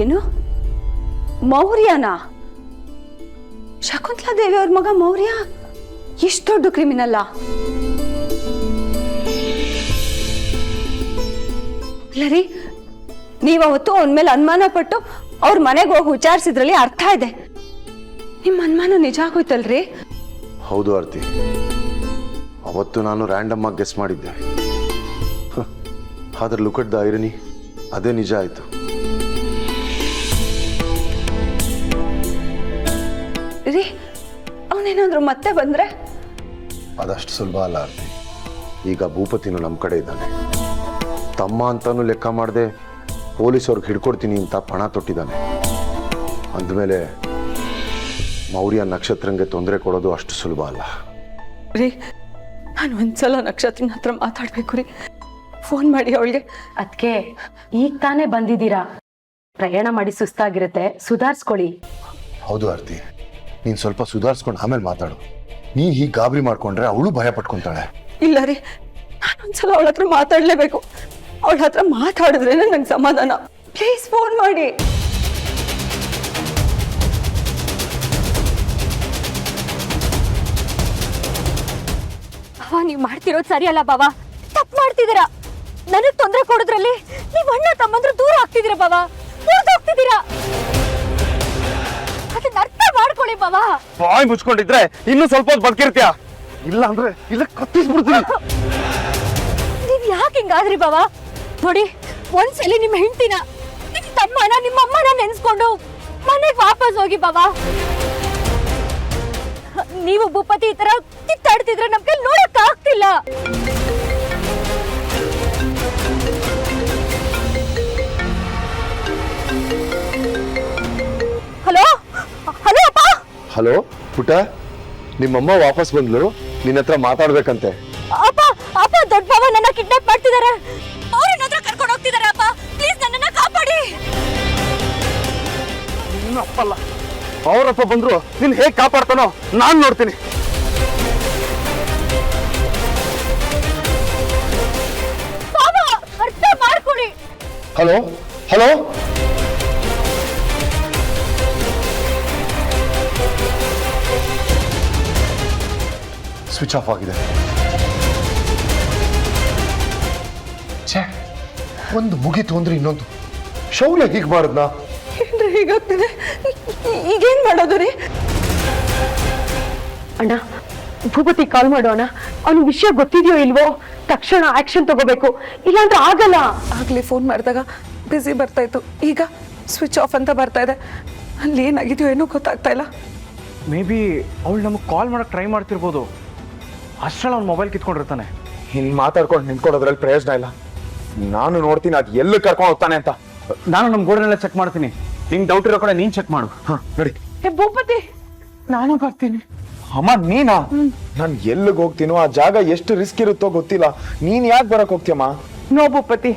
ಏನು ಮೌರ್ಯನಾ? ಶಕುಂತಲಾ ದೇವಿ ಅವ್ರ ಮಗ ಮೌರ್ಯ ಇಷ್ಟು ದೊಡ್ಡ ಕ್ರಿಮಿನಲ್ಲ? ಇಲ್ಲರಿ, ನೀವವತ್ತು ಅವನ ಮೇಲೆ ಅನುಮಾನ ಪಟ್ಟು ಅವ್ರ ಮನೆಗೆ ಹೋಗಿ ವಿಚಾರಿಸಿದ್ರಲ್ಲಿ ಅರ್ಥ ಇದೆ. ನಿಮ್ಮ ಅನುಮಾನ ನಿಜ ಆಗೋಯ್ತಲ್ರಿ? ಹೌದು ಆರ್ತಿ, ಅವತ್ತು ನಾನು ರ್ಯಾಂಡಮ್ ಆಗಿ ಗೆಸ್ ಮಾಡಿದ್ದೆ. ಆದ್ರೆ ಲುಕ್ ಅಟ್ ದ ಐರನಿ, ಅದೇ ನಿಜ ಆಯ್ತು. ರೀ, ಅವನೇನಾದ್ರು ಮತ್ತೆ ಬಂದ್ರೆ? ಅದಷ್ಟು ಸುಲಭ ಅಲ್ಲ ಆರ್ತಿ. ಈಗ ಭೂಪತಿನು ನಮ್ಮ ಕಡೆ ಇದ್ದಾನೆ. ತಮ್ಮ ಅಂತಾನು ಲೆಕ್ಕ ಮಾಡದೆ ಪೊಲೀಸವ್ರಿಗೆ ಹಿಡ್ಕೊಡ್ತೀನಿ ಅಂತ ಪಣ ತೊಟ್ಟಿದ್ದಾನೆ. ಅಂದಮೇಲೆ ಮೌರ್ಯ ನಕ್ಷತ್ರಂಗೆ ತೊಂದರೆ ಕೊಡೋದು ಅಷ್ಟು ಸುಲಭ ಅಲ್ಲ ರೀ. ನಾನು ಒಂದ್ಸಲ ನಕ್ಷತ್ರನ ಹತ್ರ ಮಾತಾಡ್ಬೇಕು ರೀ. ಫೋನ್ ಮಾಡಿ ಅವಳಿಗೆ. ಅದಕ್ಕೆ ಈಗ ತಾನೇ ಬಂದಿದ್ದೀರಾ, ಪ್ರಯಾಣ ಮಾಡಿ ಸುಸ್ತಾಗಿರುತ್ತೆ, ಸುಧಾರಿಸ್ಕೊಳ್ಳಿ. ಹೌದು ಆರ್ತಿ, ನೀನು ಸ್ವಲ್ಪ ಸುಧಾರಿಸ್ಕೊಂಡು ಆಮೇಲೆ ಮಾತಾಡು. ನೀನು ಹೀಗೆ ಗಾಬರಿ ಮಾಡ್ಕೊಂಡ್ರೆ ಅವಳು ಭಯ ಪಟ್ಕೊಂತಾಳೆ. ಇಲ್ಲ ರೀ, ನಾನೊಂದ್ಸಲ ಅವಳ ಹತ್ರ ಮಾತಾಡ್ಲೇಬೇಕು. ಅವಳ ಹತ್ರ ಮಾತಾಡಿದ್ರೇನೆ ನಂಗೆ ಸಮಾಧಾನ. ಪ್ಲೀಸ್ ಫೋನ್ ಮಾಡಿ. ನೀವು ಮಾಡ್ತಿರೋದು ಸರಿಯಲ್ಲ ಬಾವ, ತಪ್ಪು ಮಾಡ್ತಿದ್ದೀರಾ. ನನಗ್ ತೊಂದರೆ ಕೊಡೋದ್ರಲ್ಲಿ ನೀವು ಅಣ್ಣ ತಮ್ಮಂದ್ರು ದೂರ ಆಗ್ತಿದ್ದೀರಾ ಬಾವ, ಹೋಗ್ತಿದ್ದೀರಾ. ಅದನ್ನ ಅರ್ಥ ಮಾಡ್ಕೊಳ್ಳಿ ಬಾವ. ಬಾಯ್ ಮುಚ್ಕೊಂಡಿದ್ರೆ ಇನ್ನೂ ಸ್ವಲ್ಪ ಹೊತ್ತು ಬದುಕಿರ್ತೀಯ, ಇಲ್ಲ ಅಂದ್ರೆ ಇಲ್ಲ ಕತ್ತಿಸ್ಬಿಡ್ತೀನಿ. ನೀವ್ ಯಾಕೆ ಹಿಂಗಾದ್ರಿ ಬಾವ? ನೋಡಿ, ಒಂದ್ಸಲಿ ನಿಮ್ಮ ಹೆಂಡತಿನ, ನಿಮ್ ತಮ್ಮನ, ನಿಮ್ಮ ಅಮ್ಮನ ನೆನ್ಸ್ಕೊಂಡು ಮನೆಗ್ ವಾಪಸ್ ಹೋಗಿ ಬಾವ. ನೀವು ಭೂಪತಿ ಈ ತರ ಕಿತ್ತಾಡ್ತಿದ್ರೆ ನಮ್ಗೆ ನೋಡಕ್ ಆಗ್ತಿಲ್ಲ. ಹಲೋ ಹಲೋ ಅಪ್ಪ. ಹಲೋ ಪುಟ, ನಿಮ್ಮಮ್ಮ ವಾಪಸ್ ಬಂದ್ಲು, ನಿನ್ನ ಹತ್ರ ಮಾತಾಡ್ಬೇಕಂತೆ. ಅಪ್ಪ ಅಪ್ಪ, ದೊಡ್ಡ ಬಾವ ನನ್ನ ಕಿಡ್ನಾಪ್ ಮಾಡ್ತಿದ್ದಾರೆ. ಅವ್ರನ್ನ ಹತ್ರ ಕರ್ಕೊಂಡು ಹೋಗ್ತಿದ್ದಾರೆ. ಅಪ್ಪ ಪ್ಲೀಸ್ ನನ್ನನ್ನ ಕಾಪಾಡಿ. ನೀನು ಅಪ್ಪಲ್ಲ, ಅವರಪ್ಪ ಬಂದ್ರು ನೀನ್ ಹೇಗ್ ಕಾಪಾಡ್ತಾನೋ ನಾನ್ ನೋಡ್ತೀನಿ. ಬಾವ, ಅರ್ಥ ಮಾಡ್ಕೊಳ್ಳಿ. ಹಲೋ ಹಲೋ, ಸ್ವಿಚ್ ಆಫ್ ಆಗಿದೆ. ಛೇ, ಒಂದು ಮುಗೀತು ಅಂದ್ರೆ ಇನ್ನೊಂದು. ಶೌರ್ಯ ಹೀಗೆ ಮಾಡಿದ್ನಾ? ಏನ್ರಿ ಹೀಗಾಗ್ತಿದೆ? ಈಗೇನ್ ಮಾಡೋದು ರೀ? ಅಣ್ಣ, ಭೂಪತಿ ಕಾಲ್ ಮಾಡೋಣ. ಅವನಿಗೆ ವಿಷಯ ಗೊತ್ತಿದೆಯೋ ಇಲ್ವೋ, ತಕ್ಷಣ ಆಕ್ಷನ್ ತಗೋಬೇಕು, ಇಲ್ಲಾಂದ್ರೆ ಆಗಲ್ಲ. ಆಗ್ಲಿ ಫೋನ್ ಮಾಡಿದಾಗ ಬಿಸಿ ಬರ್ತಾ ಇತ್ತು, ಈಗ ಸ್ವಿಚ್ ಆಫ್ ಅಂತ ಬರ್ತಾ ಇದೆ. ಅಲ್ಲಿ ಏನಾಗಿದೆಯೋ ಏನೋ ಗೊತ್ತಾಗ್ತಾ ಇಲ್ಲ. ಮೇ ಬಿ ಅವಳು ನಮಗೆ ಕಾಲ್ ಮಾಡಕ್ ಟ್ರೈ ಮಾಡ್ತಿರ್ಬೋದು. ಅಷ್ಟರಲ್ಲಿ ಅವ್ನ ಮೊಬೈಲ್ ಕಿತ್ಕೊಂಡಿರ್ತಾನೆ. ಹಿಂಗ್ ಮಾತಾಡ್ಕೊಂಡು ನಿಂತ್ಕೊಳ್ಳೋದ್ರಲ್ಲಿ ಪ್ರಯೋಜನ ಇಲ್ಲ. ನಾನು ನೋಡ್ತೀನಿ ಅದು ಎಲ್ಲಿ ಕರ್ಕೊಂಡು ಹೋಗ್ತಾನೆ ಅಂತ. ನಾನು ನಮ್ಮ ಗೋಡನೆಲ್ಲ ಚೆಕ್ ಮಾಡ್ತೀನಿ, ನಿಂಗೆ ಡೌಟ್ ಇರೋ ಕಡೆ ನೀನ್ ಚೆಕ್ ಮಾಡು. ನೋಡಿ, ಭೂಪತಿ, ನಾನು ಬರ್ತೀನಿ. ಅಮ್ಮ ನೀನಾ? ನಾನು ಎಲ್ಲಿಗೆ ಹೋಗ್ತೀನೋ ಆ ಜಾಗ ಎಷ್ಟು ರಿಸ್ಕ್ ಇರುತ್ತೋ ಗೊತ್ತಿಲ್ಲ. ನೀನ್ ಯಾಕೆ ಬರಕ್ ಹೋಗ್ತೀಯಮ್ಮ? No Bhupathi,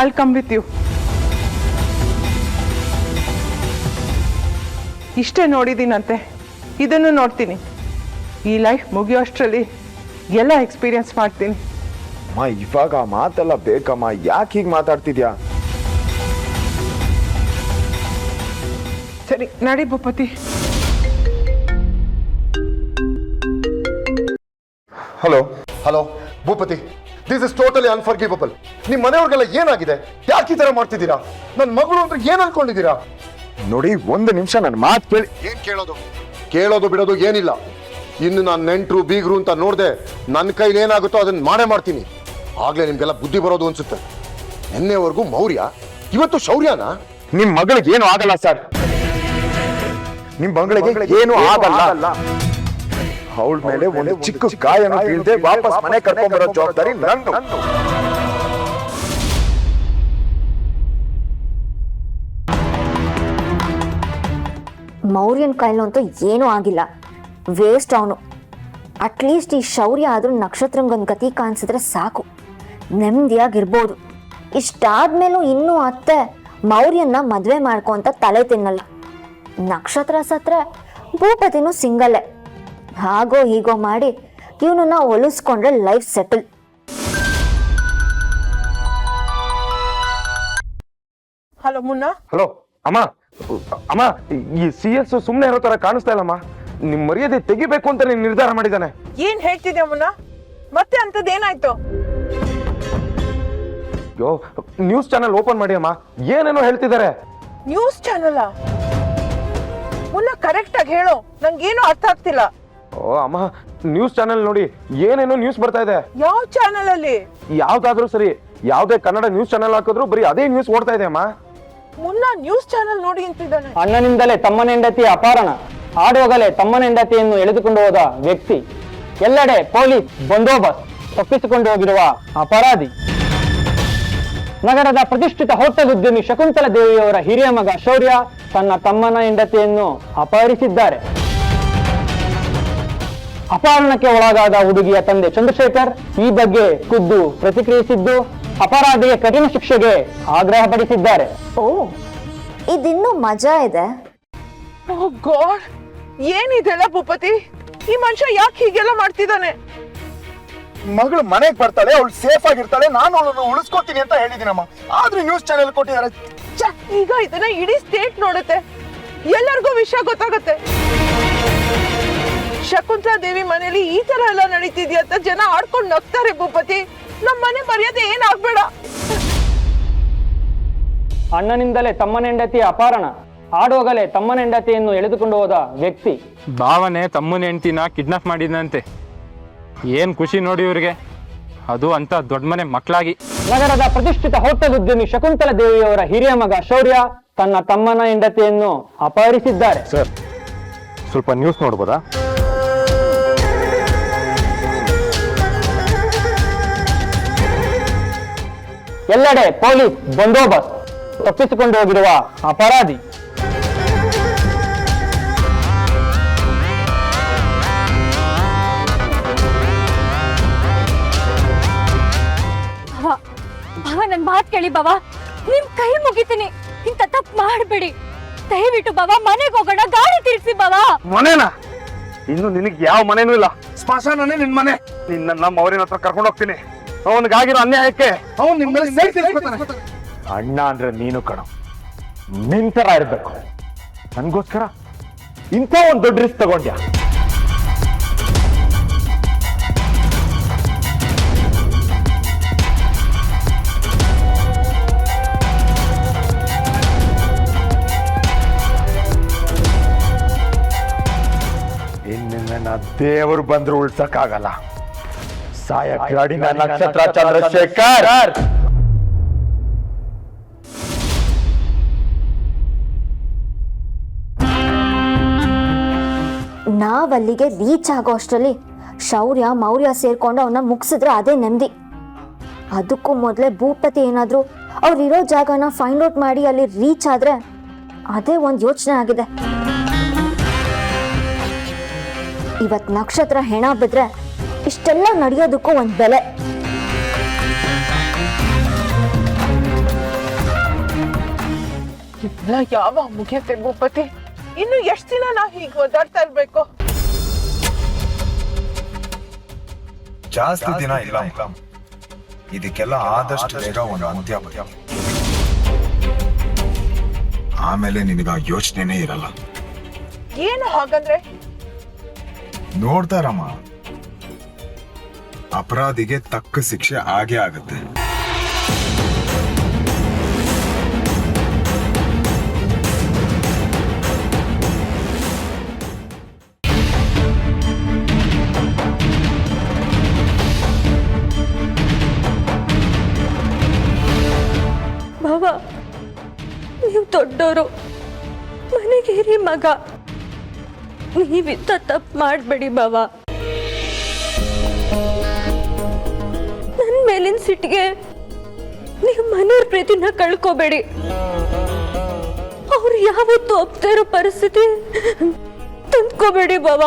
I'll come with you. ಇಷ್ಟೇ ನೋಡಿದ್ದೀನಂತೆ, ಇದನ್ನು ನೋಡ್ತೀನಿ. ಈ ಲೈಫ್ ಮುಗಿಯೋಷ್ಟರಲ್ಲಿ ಎಲ್ಲ ಎಕ್ಸ್ಪೀರಿಯನ್ಸ್ ಮಾಡ್ತೀನಿ. ಅಮ್ಮ ಇವಾಗ ಆ ಮಾತೆಲ್ಲ ಬೇಕಮ್ಮ, ಯಾಕೆ ಹೀಗೆ ಮಾತಾಡ್ತಿದ್ಯಾ? ಸರಿ ನಡಿ Bhupathi. Hello hello Bhupathi, this is totally unforgivable. ನಿಮ್ಮ ಮನೆಯವ್ರಿಗೆಲ್ಲ ಏನಾಗಿದೆ? ಯಾಕೆ ಈ ತರ ಮಾಡ್ತಿದ್ದೀರಾ? ನನ್ನ ಮಗಳು ಅಂದ್ರೆ ಏನ್ ಅನ್ಕೊಂಡಿದ್ದೀರಾ? ನೋಡಿ, ಒಂದು ನಿಮಿಷ ನನ್ನ ಮಾತು ಕೇಳಿ. ಏನ್ ಕೇಳೋದು ಬಿಡೋದು ಏನಿಲ್ಲ. ಇನ್ನು ನಾನು ನೆಂಟ್ರು ಬೀಗರು ಅಂತ ನೋಡ್ದೆ ನನ್ನ ಕೈಲಿ ಏನಾಗುತ್ತೋ ಅದನ್ನ ಮಾಡೇ ಮಾಡ್ತೀನಿ. ಆಗ್ಲೇ ನಿಮ್ಗೆಲ್ಲ ಬುದ್ಧಿ ಬರೋದು ಅನ್ಸುತ್ತೆ. ನಿನ್ನೆವರೆಗೂ ಮೌರ್ಯ, ಇವತ್ತು ಶೌರ್ಯನಾ? ನಿಮ್ ಮಗಳಿಗೆ ಏನು ಆಗಲ್ಲ ಸರ್, ನಿಮ್ ಮಗಳಿಗೆ ಏನು ಆಗಲ್ಲ. ಅವಳ ಮೇಲೆ ಒಂದು ಚಿಕ್ಕ ಗಾಯನ ಬೀಳದೆ ವಾಪಸ್ ಮನೆ ಕರ್ಕೊಂಡ್ ಬರೋ ಜವಾಬ್ದಾರಿ ನಂದು. ಮೌರ್ಯನ್ ಕೈಲಂತೂ ಏನೂ ಆಗಿಲ್ಲ, ವೇಸ್ಟ್ ಅವನು. ಅಟ್ಲೀಸ್ಟ್ ಈ ಶೌರ್ಯ ಆದ್ರೂ ನಕ್ಷತ್ರಂಗೊಂದು ಗತಿ ಕಾಣಿಸಿದ್ರೆ ಸಾಕು, ನೆಮ್ಮದಿಯಾಗಿರ್ಬೋದು. ಇಷ್ಟಾದ್ಮೇಲೂ ಇನ್ನೂ ಅತ್ತೆ ಮೌರ್ಯನ್ನ ಮದ್ವೆ ಮಾಡ್ಕೊಂತ ತಲೆ ತಿನ್ನಲ್ಲ. ನಕ್ಷತ್ರ ಸತ್ರೆ ಭೂಪತಿನೂ ಸಿಂಗಲ್ಲೇ. ಹಾಗೋ ಹೀಗೋ ಮಾಡಿ ಇವನನ್ನ ಒಲಿಸ್ಕೊಂಡ್ರೆ ಲೈಫ್ ಸೆಟಲ್. ಹಲೋ ಮುನ್ನ. ಹಲೋ ಅಮ್ಮ ಅಮ್ಮ ಈ CS ಸುಮ್ಮನೆ ಇರೋ ತರ ಕಾಣಿಸ್ತಾ ಇಲ್ಲಮ್ಮ. ನಿಮ್ ಮರ್ಯಾದೆ ತೆಗಿಬೇಕು ಅಂತ ನೀನ್ ನಿರ್ಧಾರ ಮಾಡಿದ್ದಾನೆ. ಏನ್ ಹೇಳ್ತಿದ್ಯಾ ಮುನ್ನ? ಮತ್ತೆ ಅಂತದ್ದೇನಾಯ್ತು? ಅಯ್ಯೋ, ನ್ಯೂಸ್ ಚಾನೆಲ್ ಓಪನ್ ಮಾಡಿ ಅಮ್ಮ, ಏನೇನೋ ಹೇಳ್ತಿದ್ದಾರೆ. ನ್ಯೂಸ್ ಚಾನಲ್ ಮುನ್ನ ಕರೆಕ್ಟ್ ಆಗಿ ಹೇಳು, ನಂಗೇನು ಅರ್ಥ ಆಗ್ತಿಲ್ಲ. ಓ ಅಮ್ಮ, ನ್ಯೂಸ್ ಚಾನೆಲ್ ನೋಡಿ, ಏನೇನೋ ನ್ಯೂಸ್ ಬರ್ತಾ ಇದೆ. ಯಾವ ಚಾನಲ್ ಅಲ್ಲಿ? ಯಾವ್ದಾದ್ರೂ ಸರಿ, ಯಾವ್ದೇ ಕನ್ನಡ ನ್ಯೂಸ್ ಚಾನೆಲ್ ಹಾಕಿದ್ರು ಬರೀ ಅದೇ ನ್ಯೂಸ್ ಓಡ್ತಾ ಇದೆ ಅಮ್ಮ. ಮುನ್ನ ನ್ಯೂಸ್ ಚಾನಲ್ ನೋಡಿ ಅಂತಿದ್ದಾನೆ. ಅಣ್ಣನಿಂದಲೇ ತಮ್ಮನ ಹೆಂಡತಿಯ ಅಪಹರಣ, ಆಡುವಾಗಲೇ ತಮ್ಮನ ಹೆಂಡತಿಯನ್ನು ಎಳೆದುಕೊಂಡು ಹೋದ ವ್ಯಕ್ತಿ, ಎಲ್ಲೆಡೆ ಪೊಲೀಸ್ ಬಂದೋಬಸ್ತ್, ತಪ್ಪಿಸಿಕೊಂಡು ಹೋಗಿರುವ ಅಪರಾಧಿ. ನಗರದ ಪ್ರತಿಷ್ಠಿತ ಹೋಟೆಲ್ ಉದ್ಯಮಿ ಶಕುಂತಲಾ ದೇವಿಯವರ ಹಿರಿಯ ಮಗ ಶೌರ್ಯ ತನ್ನ ತಮ್ಮನ ಹೆಂಡತಿಯನ್ನು ಅಪಹರಿಸಿದ್ದಾರೆ. ಅಪಹರಣಕ್ಕೆ ಒಳಗಾದ ಹುಡುಗಿಯ ತಂದೆ ಚಂದ್ರಶೇಖರ್ ಈ ಬಗ್ಗೆ ಖುದ್ದು ಪ್ರತಿಕ್ರಿಯಿಸಿದ್ದು, ಅಪರಾಧಿಗೆ ಕಠಿಣ ಶಿಕ್ಷೆಗೆ ಆಗ್ರಹಪಡಿಸಿದ್ದಾರೆ. ಓ, ಇದಿನ್ನೂ ಮಜಾ ಇದೆ. ಓ ಗಾಡ್, ಏನಿದೆಲ್ಲ ಭೂಪತಿ? ಈ ಮನುಷ್ಯ ಯಾಕೆ ಹೀಗೆಲ್ಲ ಮಾಡ್ತಿದ್ದಾನೆ? ಮಗಳು ಮನೆಗೆ ಬರ್ತಾಳೆ, ಅವಳು ಸೇಫ್ ಆಗಿರ್ತಾಳೆ, ನಾನು ಅವಳನ್ನು ಉಳಿಸ್ಕೊತೀನಿ ಅಂತ ಹೇಳಿದ್ದೀನಮ್ಮ. ಆದ್ರೆ ನ್ಯೂಸ್ ಚಾನೆಲ್ ಕೊಟ್ಟಿದ್ದಾರೆ. ಈಗ ಇದನ್ನ ಇಡೀ ಸ್ಟೇಟ್ ನೋಡುತ್ತೆ, ಎಲ್ಲರಿಗೂ ವಿಷಯ ಗೊತ್ತಾಗುತ್ತೆ. ಶಕುಂತಲಾ ದೇವಿ ಮನೆಯಲ್ಲಿ ಈ ತರ ಎಲ್ಲ ನಡೀತಿದ್ಯಾ ಅಂತ ಜನ ಆಡ್ಕೊಂಡು ನಗ್ತಾರೆ ಭೂಪತಿ. ನಮ್ಮ ಮನೆ ಮರ್ಯಾದೆ ಏನಾಗ್ಬೇಡ. ಅಣ್ಣನಿಂದಲೇ ತಮ್ಮನ ಹೆಂಡತಿಯ ಅಪಹರಣ, ಆಡುವಾಗಲೇ ತಮ್ಮನ ಹೆಂಡತಿಯನ್ನು ಎಳೆದುಕೊಂಡು ಹೋದ ವ್ಯಕ್ತಿ. ಭಾವನೆ ತಮ್ಮನ ಹೆಂಡತಿನ ಕಿಡ್ನಾಪ್ ಮಾಡಿದಂತೆ. ಏನ್ ಖುಷಿ ನೋಡಿ ಇವ್ರಿಗೆ, ಅದು ಅಂತ ದೊಡ್ಡ ಮನೆ ಮಕ್ಕಳಾಗಿ. ನಗರದ ಪ್ರತಿಷ್ಠಿತ ಹೋಟೆಲ್ ಉದ್ಯಮಿ ಶಕುಂತಲಾ ದೇವಿಯವರ ಹಿರಿಯ ಮಗ ಶೌರ್ಯ ತನ್ನ ತಮ್ಮನ ಹೆಂಡತಿಯನ್ನು ಅಪಹರಿಸಿದ್ದಾರೆ. ಸರ್, ಸ್ವಲ್ಪ ನ್ಯೂಸ್ ನೋಡ್ಬೋದಾ? ಎಲ್ಲೆಡೆ ಪೊಲೀಸ್ ಬಂದೋಬಸ್ತ್, ತಪ್ಪಿಸಿಕೊಂಡು ಹೋಗಿರುವ ಅಪರಾಧಿ. ಭಾವ, ನನ್ ಮಾತ್ ಕೇಳಿ ಬಾವ, ನಿಮ್ ಕೈ ಮುಗಿತೀನಿ, ಇಂತ ತಪ್ಪು ಮಾಡಬೇಡಿ ದಯವಿಟ್ಟು ಬಾವ. ಮನೆಗೆ ಹೋಗೋಣ, ಗಾಡಿ ತಿರ್ಸಿ ಬಾವ. ಮನೇನಾ? ಇನ್ನು ನಿನಗೆ ಯಾವ ಮನೇನೂ ಇಲ್ಲ, ಸ್ಮಶಾನನೇ ನಿನ್ ಮನೆ. ನಿನ್ನ ನಮ್ಮ ಅವರಿನ ಹತ್ರ ಕರ್ಕೊಂಡು ಹೋಗ್ತೀನಿ. ಅವನಿಗಾಗಿರೋ ಅನ್ಯಾಯಕ್ಕೆ ಅವನು ನಿಮ್ಮ ಮೇಲೆ ಸೇರಿ ತೀರಿಸ್ಕೊತಾನೆ. ಅಣ್ಣ ಅಂದ್ರೆ ನೀನು ಕಣ, ನಿನ್ ತರ ಇರ್ಬೇಕು. ನನ್ಗೋಸ್ಕರ ಇಂಥ ಒಂದು ದೊಡ್ಡ ರಿಸ್ಕ್ ತಗೊಂಡ್ಯಾ? ಇನ್ನ ದೇವರು ಬಂದ್ರು ಉಳ್ಸಕ್ಕಾಗಲ್ಲ. ಸಾಯಕ್ಕಾಡಿನ ನಕ್ಷತ್ರ ಚಂದ್ರಶೇಖರ್. ನಾವಲ್ಲಿಗೆ ರೀಚ್ ಆಗೋ ಅಷ್ಟರಲ್ಲಿ ಶೌರ್ಯ ಮೌರ್ಯ ಸೇರ್ಕೊಂಡು ಅವನ್ನ ಮುಗಿಸಿದ್ರೆ ಅದೇ ನೆಮ್ಮದಿ. ಅದಕ್ಕೂ ಮೊದಲೇ ಭೂಪತಿ ಏನಾದ್ರು ಅವ್ರಿರೋ ಜಾಗನ ಫೈಂಡ್ ಔಟ್ ಮಾಡಿ ಅಲ್ಲಿ ರೀಚ್ ಆದ್ರೆ ಅದೇ ಒಂದು ಯೋಚನೆ ಆಗಿದೆ. ಇವತ್ ನಕ್ಷತ್ರ ಹೆಣ ಬಿದ್ರೆ ಇಷ್ಟೆಲ್ಲ ನಡೆಯೋದಕ್ಕೂ ಒಂದು ಬೆಲೆ. ಇದೆಲ್ಲ ಯಾವಾಗ ಮುಗಿಯುತ್ತೆ ಭೂಪತಿ? ಇನ್ನು ಎಷ್ಟು ದಿನ ನಾ ಹೀಗೆ ಓದಾಡ್ತಾ ಇರ್ಬೇಕು? ಜಾಸ್ತಿ ದಿನ ಇಲ್ಲ. ಇದಕ್ಕೆಲ್ಲ ಆದಷ್ಟು ಬೇಗ ಒಂದು ಅಂತ್ಯ ಬರೆಯ, ಆಮೇಲೆ ನಿನಗ ಯೋಚನೆನೇ ಇರಲ್ಲ. ಏನು ಹಾಗಂದ್ರೆ? ನೋಡ್ತಾರಮ್ಮ, ಅಪರಾಧಿಗೆ ತಕ್ಕ ಶಿಕ್ಷೆ ಆಗೇ ಆಗುತ್ತೆ. ಬಾವ, ನೀವು ದೊಡ್ಡವರು, ಮನೆಗೆ ಹಿರಿ ಮಗ, ನೀವಿಂತ ತಪ್ಪು ಮಾಡಬೇಡಿ ಬಾವ. ನನ್ನ ಮೇಲಿನ ಸಿಟ್ಟಿಗೆ ನೀವು ಮನೆಯವ್ರ ಪ್ರೀತಿನ ಕಳ್ಕೋಬೇಡಿ. ಅವ್ರು ಯಾವತ್ತೂ ಒಪ್ತಾ ಇರೋ ಪರಿಸ್ಥಿತಿ ತಂದ್ಕೋಬೇಡಿ ಬಾವ.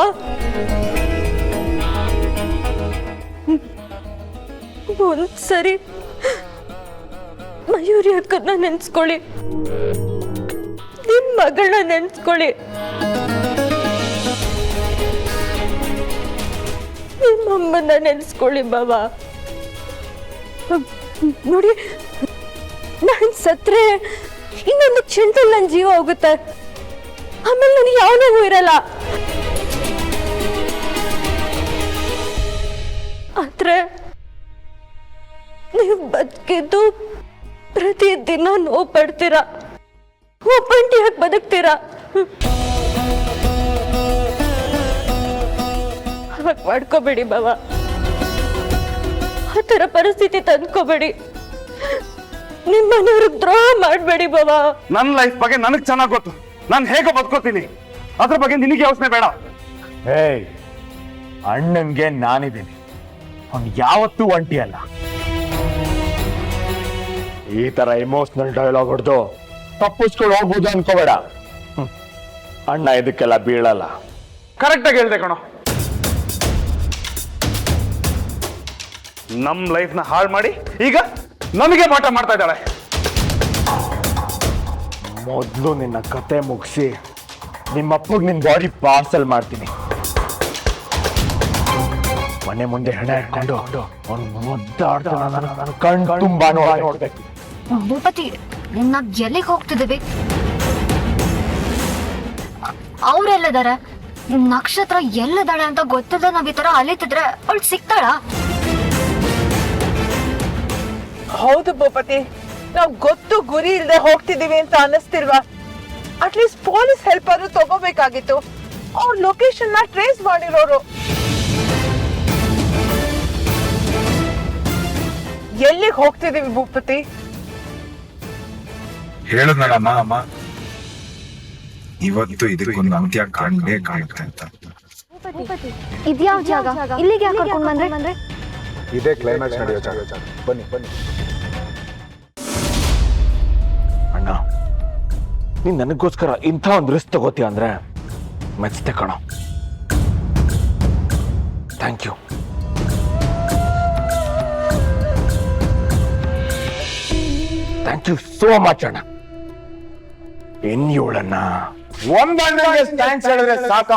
ಒಂದ್ಸರಿ ಮಯೂರಿ ಅಕ್ಕನ್ನ ನೆನ್ಸ್ಕೊಳ್ಳಿ, ನಿಮ್ ಮಗಳನ್ನ ನೆನ್ಸ್ಕೊಳ್ಳಿ, ನಿಮ್ಮಮ್ಮನ್ನ ನೆನ್ಸ್ಕೊಳ್ಳಿ ಬಾಬಾ. ನೋಡಿ, ನಾನು ಸತ್ರೆ ಇನ್ನೊಂದು ಕ್ಷಣದಲ್ಲಿ ನನ್ನ ಜೀವ ಹೋಗುತ್ತೆ. ಆಮೇಲೆ ನನಗೆ ಯಾವ ನೋವು ಇರಲ್ಲ. ಆದ್ರೆ ನೀವು ಬದುಕಿದ್ದು ಪ್ರತಿದಿನ ನೋವು ಪಡ್ತೀರಾ, ಒಬ್ಬಂಟಿಯಾಗಿ ಬದುಕ್ತೀರಾ. ಹಾಗೆ ಮಾಡ್ಕೋಬೇಡಿ ಬಾವ, ಆ ಥರ ಪರಿಸ್ಥಿತಿ ತಂದ್ಕೋಬೇಡಿ. ನಿಮ್ಮ ಮನೆಯವ್ರಿಗೆ ದ್ರೋಹ ಮಾಡಬೇಡಿ ಬಾವ. ನನ್ನ ಲೈಫ್ ಬಗ್ಗೆ ನನಗೆ ಚೆನ್ನಾಗಿ ಗೊತ್ತು. ನಾನು ಹೇಗೆ ಬದುಕೋತೀನಿ ಅದ್ರ ಬಗ್ಗೆ ನಿನಗೆ ಯೋಚನೆ ಬೇಡ. ಏಯ್, ಅಣ್ಣಂಗೆ ನಾನಿದ್ದೀನಿ, ಅವ್ನು ಯಾವತ್ತೂ ಒಂಟಿ ಅಲ್ಲ. ಈ ತರ ಎಮೋಷನಲ್ ಡೈಲಾಗ್ ಹೊಡೆದು ತಪ್ಪಿಸ್ಕೊಂಡು ಹೋಗ್ಬೋದು ಅನ್ಕೋಬೇಡ. ಅಣ್ಣ ಇದಕ್ಕೆಲ್ಲ ಬೀಳಲ್ಲ. ಕರೆಕ್ಟಾಗಿ ಹೇಳ್ದೆ ಕಣೋ. ನಮ್ ಲೈಫ್ನ ಹಾಳು ಮಾಡಿ ಈಗ ನಮಗೆ ಪಾಠ ಮಾಡ್ತಾ ಇದ್ದಾಳೆ. ಮೊದಲು ನಿನ್ನ ಕತೆ ಮುಗಿಸಿ ನಿಮ್ಮಪ್ಪಗೆ ನಿನ್ನ ಬಾಡಿ ಪಾರ್ಸಲ್ ಮಾಡ್ತೀನಿ. ಮನೆ ಮುಂದೆ ಹೆಣ ಇಟ್ಕೊಂಡು ಅವ್ನು ಮುದ್ದಾಡ್ತಾನ, ನನ್ನ ಕಣ್ಣು ತುಂಬಾ ನೋಡ್ಬೇಕು. ಭೂಪತಿ, ನಾವ್ ಎಲ್ಲಿಗೆ ಹೋಗ್ತಿದ್ದೀವಿ? ಅವ್ರೆಲ್ಲದಾರೆ? ನಕ್ಷತ್ರ ಎಲ್ಲದಾಳೆ ಅಂತ ಗೊತ್ತಿಲ್ಲ. ನಾವ್ ಈ ತರ ಅಲಿತಿದ್ರೆ ಅವಳು ಸಿಗ್ತಾಳ? ಹೌದು ಭೂಪತಿ, ನಾವ್ ಗೊತ್ತು ಗುರಿ ಇಲ್ದೆ ಹೋಗ್ತಿದೀವಿ ಅಂತ ಅನ್ನಿಸ್ತಿಲ್ವಾ? ಅಟ್ಲೀಸ್ಟ್ ಪೊಲೀಸ್ ಹೆಲ್ಪ್ ಆದ್ರೂ ತಗೋಬೇಕಾಗಿತ್ತು. ಅವ್ರ ಲೊಕೇಶನ್ ನ ಟ್ರೇಸ್ ಮಾಡಿರೋರು. ಎಲ್ಲಿಗೆ ಹೋಗ್ತಿದೀವಿ ಭೂಪತಿ? ಹೇಳದ್ನಲ್ಲಮ್ಮ ಅಮ್ಮ, ಇವತ್ತು ಇದಕ್ಕೊಂದು ಅಂತ್ಯ ಕಾಣೇ ಕಾಣುತ್ತೆ ಅಂತ. ಇದ್ಯಾವ ಜಾಗ? ಇಲ್ಲಿಗೆ ಯಾಕೆ ಕರ್ಕೊಂಡ್ ಬಂದ್ರೆ? ಇದೇ ಕ್ಲೈಮ್ಯಾಕ್ಸ್ ನಡೆಯೋ ಜಾಗ. ಬನ್ನಿ ಬನ್ನಿ. ಅಣ್ಣ, ನೀನ್ ನನಗೋಸ್ಕರ ಇಂಥ ಒಂದು ರಿಸ್ಕ್ ತಗೋತೀಯ ಅಂದ್ರೆ ಮೆಚ್ತೆ ಕಣೋ. Thank you. Thank you so much ಅಣ್ಣ. ಇವಳನ್ನ ಒಂದಣ್ಣ ಥ್ಯಾಂಕ್ಸ್ ಹೇಳಿದ್ರೆ ಸಾಕ.